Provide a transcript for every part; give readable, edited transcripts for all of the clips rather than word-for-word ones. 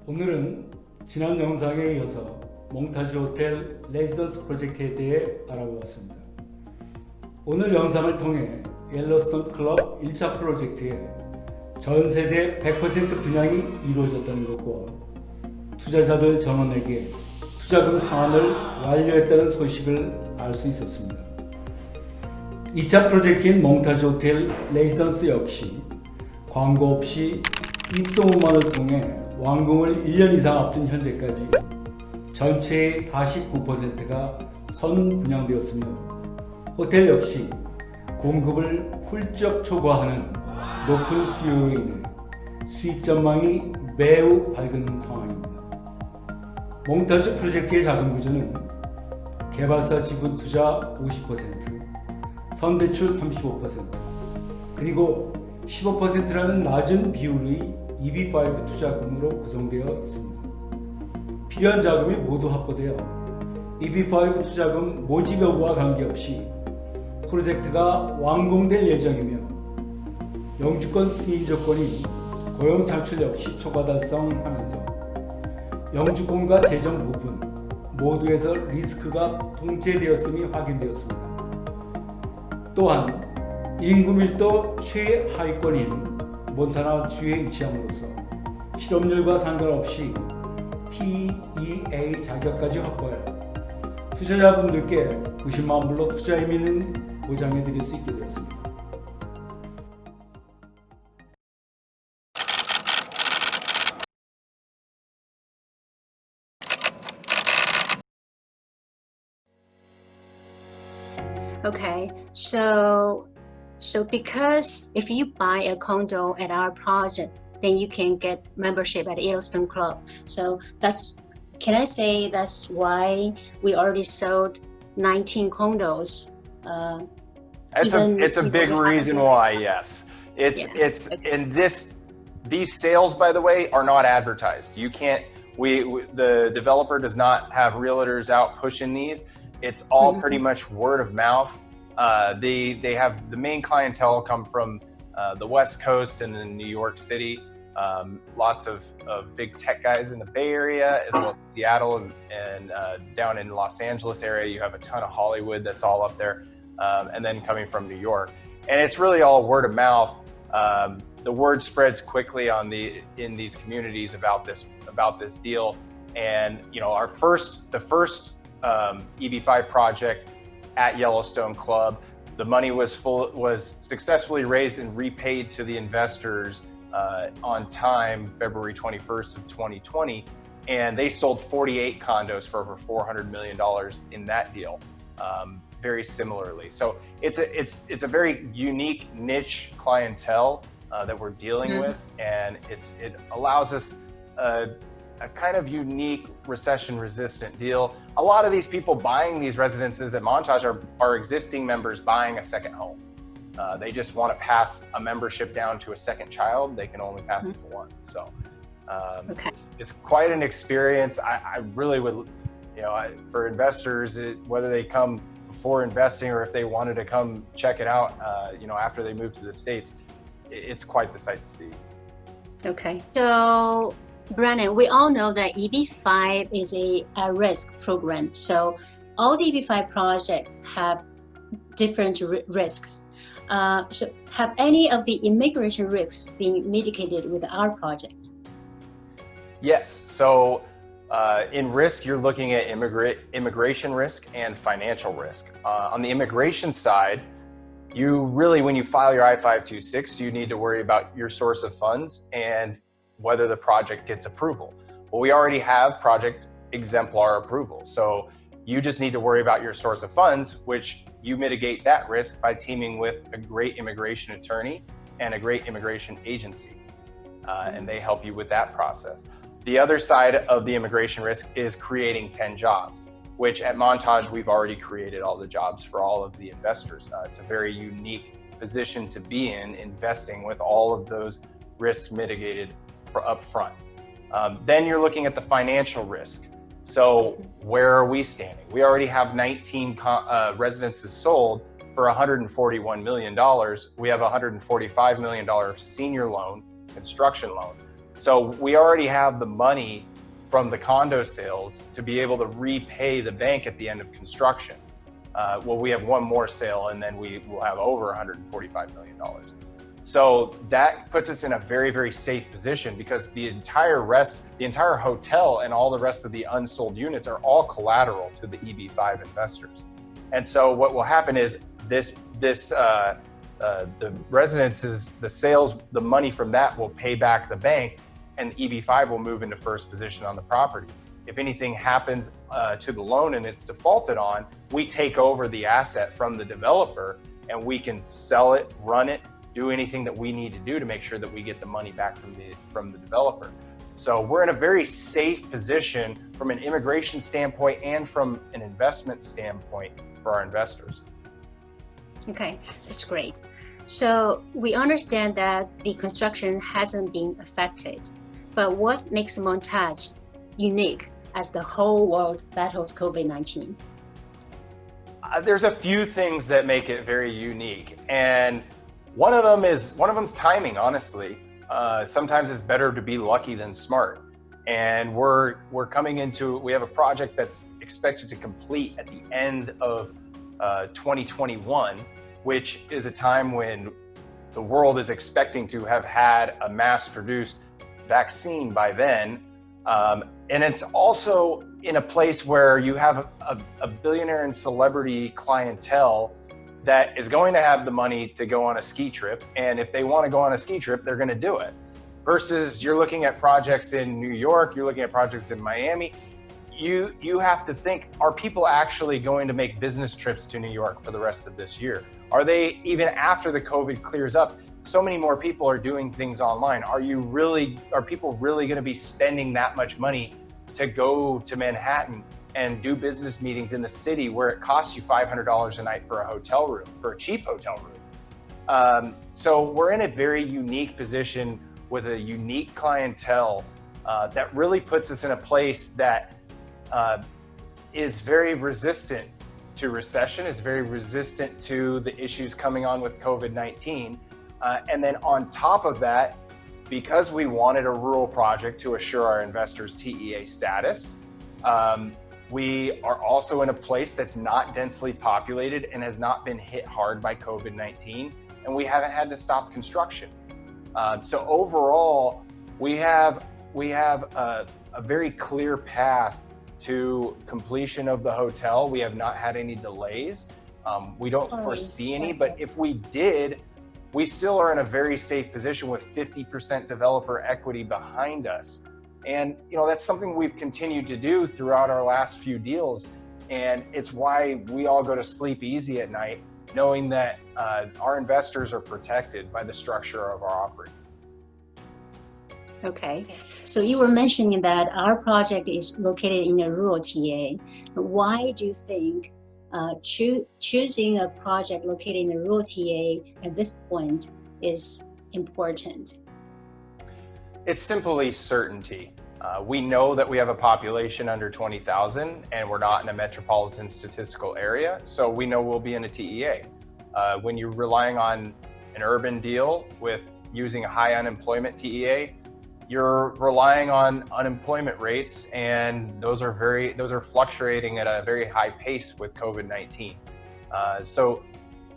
오늘은 지난 영상에 이어서 몽타주 호텔 레지던스 프로젝트에 대해 알아보았습니다. 오늘 영상을 통해 옐로스톤 클럽 1차 프로젝트에 전 세대 100% 분양이 이루어졌다는 것과 투자자들 전원에게 투자금 상환을 완료했다는 소식을 알 수 있었습니다. 2차 프로젝트인 몽타주 호텔 레지던스 역시 광고 없이 입소문만을 통해 완공을 1년 이상 앞둔 현재까지 전체의 49%가 선분양되었으며 호텔 역시 공급을 훌쩍 초과하는 높은 수요로 인해 수익 전망이 매우 밝은 상황입니다. 몽타주 프로젝트의 자금 구조는 개발사 지분 투자 50%, 선대출 35%, 그리고 15%라는 낮은 비율의 EB5 투자금으로 구성되어 있습니다. 필요한 자금이 모두 확보되어 EB5 투자금 모집 여부와 관계없이 프로젝트가 완공될 예정이며 영주권 승인 조건인 고용 창출 역시 초과 달성하면서 영주권과 재정 부분 모두에서 리스크가 통제되었음이 확인되었습니다. 또한 인구 밀도 최하위권인 몬타나주에 위치함으로써 실업률과 상관없이 TEA 자격까지 확보하여 투자자분들께 90만 불로 투자이민을 보장해 드릴 수 있게 되었습니다. Okay, so because if you buy a condo at our project, then you can get membership at Yellowstone Club. So can I say that's why we already sold 19 condos? It's a big reason why. Yes, these sales, by the way, are not advertised. You can't. The developer does not have realtors out pushing these. It's all pretty much word of mouth. They have the main clientele come from the West Coast and then New York City. Lots of big tech guys in the Bay Area, as well as Seattle and down in Los Angeles area. You have a ton of Hollywood that's all up there, and then coming from New York. And it's really all word of mouth. The word spreads quickly in these communities about this deal. And the first EB5 project at Yellowstone Club, the money was successfully raised and repaid to the investors on time, February 21st of 2020, and they sold 48 condos for over $400 million in that deal, very similarly. So it's a very unique niche clientele that we're dealing with, and it allows us a kind of unique recession-resistant deal. A lot of these people buying these residences at Montage are existing members buying a second home. They just want to pass a membership down to a second child. They can only pass it to one. So it's quite an experience. I really would, for investors, whether they come before investing or if they wanted to come check it out, after they move to the States, it's quite the sight to see. Okay. So, Brennan, we all know that EB5 is a risk program. So all the EB5 projects have different risks. So have any of the immigration risks been mitigated with our project? Yes. So in risk, you're looking at immigration risk and financial risk. On the immigration side, you really, when you file your I-526, you need to worry about your source of funds and whether the project gets approval. Well, we already have project exemplar approval. So you just need to worry about your source of funds, which you mitigate that risk by teaming with a great immigration attorney and a great immigration agency. And they help you with that process. The other side of the immigration risk is creating 10 jobs, which at Montage, we've already created all the jobs for all of the investors. It's a very unique position to be in, investing with all of those risks mitigated up front. Then you're looking at the financial risk. So where are we standing? We already have 19 residences sold for $141 million. We have a $145 million senior loan, construction loan. So we already have the money from the condo sales to be able to repay the bank at the end of construction. Well, we have one more sale and then we will have over $145 million. So that puts us in a very, very safe position because the entire hotel and all the rest of the unsold units are all collateral to the EB5 investors. And so what will happen is the residences, the sales, the money from that will pay back the bank, and EB5 will move into first position on the property. If anything happens to the loan and it's defaulted on, we take over the asset from the developer and we can sell it, run it, do anything that we need to do to make sure that we get the money back from the developer. So we're in a very safe position from an immigration standpoint and from an investment standpoint for our investors. Okay, that's great. So we understand that the construction hasn't been affected, but what makes Montage unique as the whole world battles COVID-19? There's a few things that make it very unique, and one of them's timing, honestly. Sometimes it's better to be lucky than smart. And we have a project that's expected to complete at the end of 2021, which is a time when the world is expecting to have had a mass-produced vaccine by then. And it's also in a place where you have a billionaire and celebrity clientele that is going to have the money to go on a ski trip. And if they want to go on a ski trip, they're going to do it. Versus you're looking at projects in New York, you're looking at projects in Miami. You have to think, are people actually going to make business trips to New York for the rest of this year? Are they, even after the COVID clears up, so many more people are doing things online. Are people really going to be spending that much money to go to Manhattan and do business meetings in the city where it costs you $500 a night for a hotel room, for a cheap hotel room? So we're in a very unique position with a unique clientele that really puts us in a place that is very resistant to recession, is very resistant to the issues coming on with COVID-19. And then on top of that, because we wanted a rural project to assure our investors TEA status, we are also in a place that's not densely populated and has not been hit hard by COVID-19, and we haven't had to stop construction. So overall, we have a very clear path to completion of the hotel. We have not had any delays. We don't foresee any, but if we did, we still are in a very safe position with 50% developer equity behind us. And that's something we've continued to do throughout our last few deals. And it's why we all go to sleep easy at night, knowing that our investors are protected by the structure of our offerings. Okay, so you were mentioning that our project is located in a rural TA. Why do you think choosing a project located in a rural TA at this point is important? It's simply certainty. We know that we have a population under 20,000 and we're not in a metropolitan statistical area, so we know we'll be in a TEA. When you're relying on an urban deal with using a high unemployment TEA, you're relying on unemployment rates, and those are fluctuating at a very high pace with COVID-19. So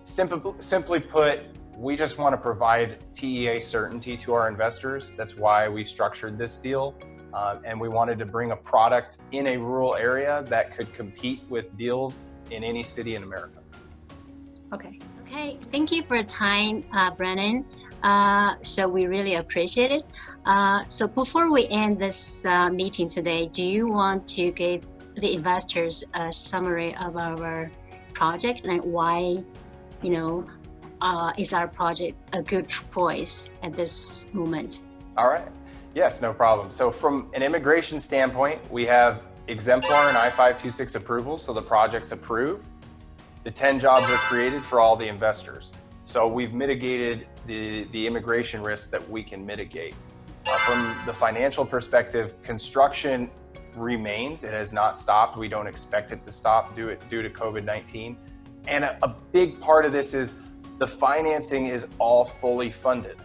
simply put, we just want to provide TEA certainty to our investors. That's why we structured this deal. And we wanted to bring a product in a rural area that could compete with deals in any city in America. Okay, thank you for your time, Brennan. So we really appreciate it. So before we end this meeting today, do you want to give the investors a summary of our project and why, is our project a good choice at this moment? All right. Yes, no problem. So from an immigration standpoint, we have exemplar and I-526 approvals, so the project's approved. The 10 jobs are created for all the investors. So we've mitigated the immigration risks that we can mitigate. From the financial perspective, construction remains. It has not stopped. We don't expect it to stop due to COVID-19. And a big part of this is the financing is all fully funded.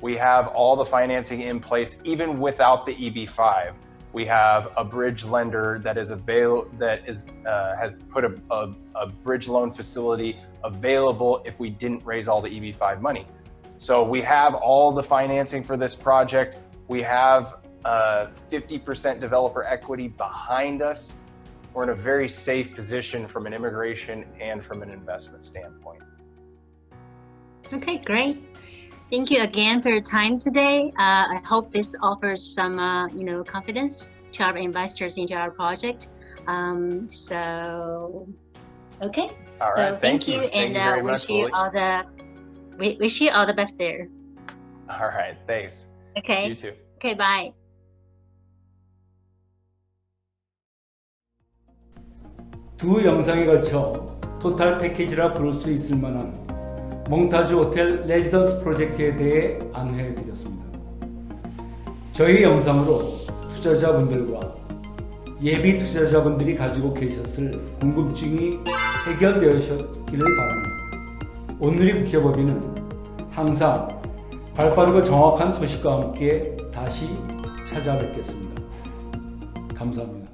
We have all the financing in place, even without the EB5. We have a bridge lender that has put a bridge loan facility available if we didn't raise all the EB5 money. So we have all the financing for this project. We have 50% developer equity behind us. We're in a very safe position from an immigration and from an investment standpoint. Okay, great. Thank you again for your time today. I hope this offers some, confidence to our investors into our project. So, okay. All right. Thank you. And very much, we wish you all the best there. All right. Thanks. Okay. You too. Okay. Bye. 두 영상에 걸쳐 토탈 패키지라 부를 수 있을 만한 몽타주 호텔 레지던스 프로젝트에 대해 안내해 드렸습니다. 저희 영상으로 투자자분들과 예비 투자자분들이 가지고 계셨을 궁금증이 해결되셨기를 바랍니다. 온누리국제법인은 항상 발빠르고 정확한 소식과 함께 다시 찾아뵙겠습니다. 감사합니다.